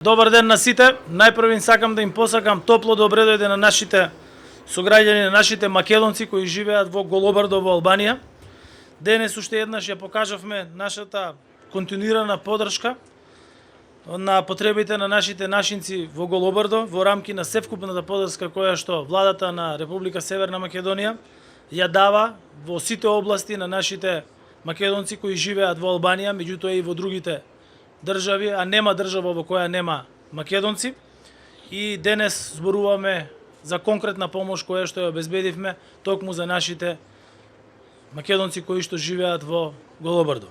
Добар ден на сите. Најпрво сакам да им посакам топло добре дојде на нашите сограѓани, на нашите македонци кои живеат во Голобардо во Албанија. Денес уште еднаш ја покажавме нашата континуирана поддршка на потребите на нашите нашинци во Голобардо во рамки на севкупната поддршка која што владата на Република Северна Македонија ја дава во сите области на нашите македонци кои живеат во Албанија, меѓутоа и во другите држави, а нема држава во која нема македонци. И денес зборуваме за конкретна помош која што ја обезбедивме токму за нашите македонци кои што живеат во Голобардо.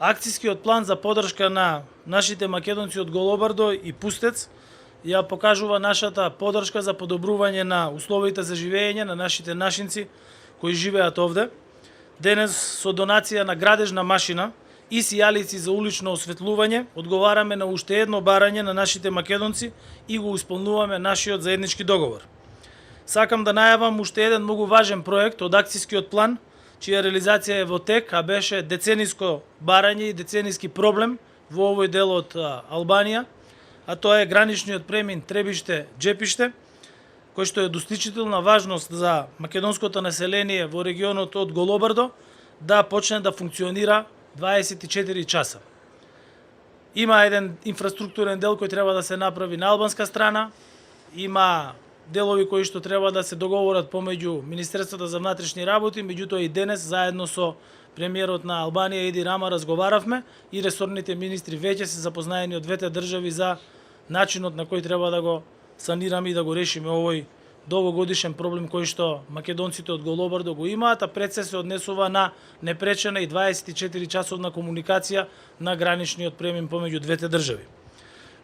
Акцијскиот план за поддршка на нашите македонци од Голобардо и Пустец ја покажува нашата поддршка за подобрување на условите за живење на нашите нашинци кои живеат овде. Денес со донација на градежна машина и сијалици за улично осветлување одговараме на уште едно барање на нашите македонци и го исполнуваме нашиот заеднички договор. Сакам да најавам уште еден многу важен проект од акцијскиот план, чија реализација е во тек, а беше децениско барање и децениски проблем во овој дел од Албанија, а тоа е граничниот премин Требиште-Джепиште, кој што е достичителна важност за македонското население во регионот од Голобардо да почне да функционира 24 часа. Има еден инфраструктурен дел кој треба да се направи на албанска страна, има делови кои што треба да се договорат помеѓу Министерството за внатрешни работи, меѓутоа и денес заедно со премиерот на Албанија Еди Рама разговаравме и ресорните министри веќе се запознаени од двете држави за начинот на кој треба да го санираме и да го решиме овој долгогодишен проблем кој што македонците од Голобардо го имаат, а пред се однесува на непречена и 24 часовна комуникација на граничниот премин помеѓу двете држави.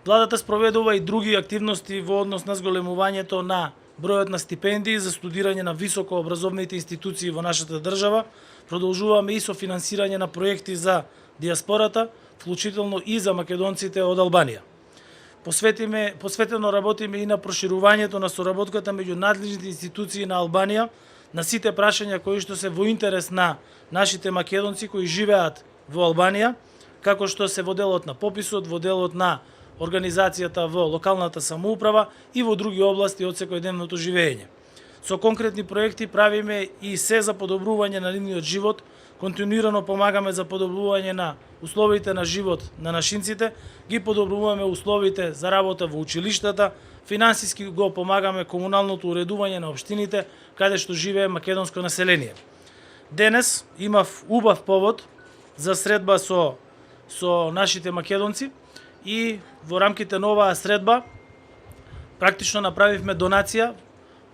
Владата спроведува и други активности во однос на зголемувањето на бројот на стипендии за студирање на високообразовните институции во нашата држава. Продолжуваме и со финансирање на проекти за диаспората, вклучително и за македонците од Албанија. Посветено работиме и на проширувањето на соработката меѓу надлежните институции на Албанија на сите прашања кои што се во интерес на нашите македонци кои живеат во Албанија, како што се во делот на пописот, во делот на организацијата во локалната самоуправа и во други области од секојдневното живење. Со конкретни проекти правиме и се за подобрување на нивниот живот, континуирано помагаме за подобрување на условите на живот на нашинците, ги подобруваме условите за работа во училиштата, финансиски го помагаме комуналното уредување на општините каде што живее македонско население. Денес имав убав повод за средба со нашите македонци и во рамките на оваа средба практично направивме донација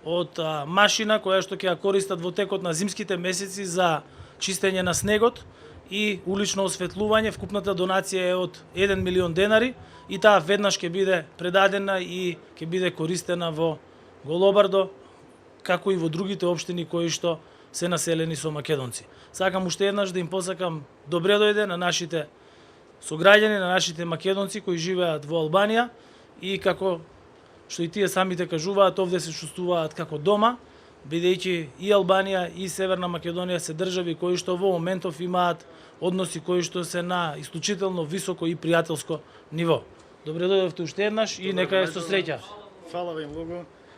од машина која што ќе ја користат во текот на зимските месеци за чистење на снегот и улично осветлување. Вкупната донација е од 1 милион денари и таа веднаш ќе биде предадена и ќе биде користена во Голобардо, како и во другите општини кои што се населени со македонци. Сакам уште еднаш да им посакам добре дојде на нашите сограѓани, на нашите македонци кои живеат во Албанија и како што и тие самите кажуваат, овде се чувствуваат како дома, бидејќи и Албанија и Северна Македонија се држави кои што во моментов имаат односи кои што се на исклучително високо и пријателско ниво. Добре дојдовте уште еднаш и нека е со среќа. Фала ви многу.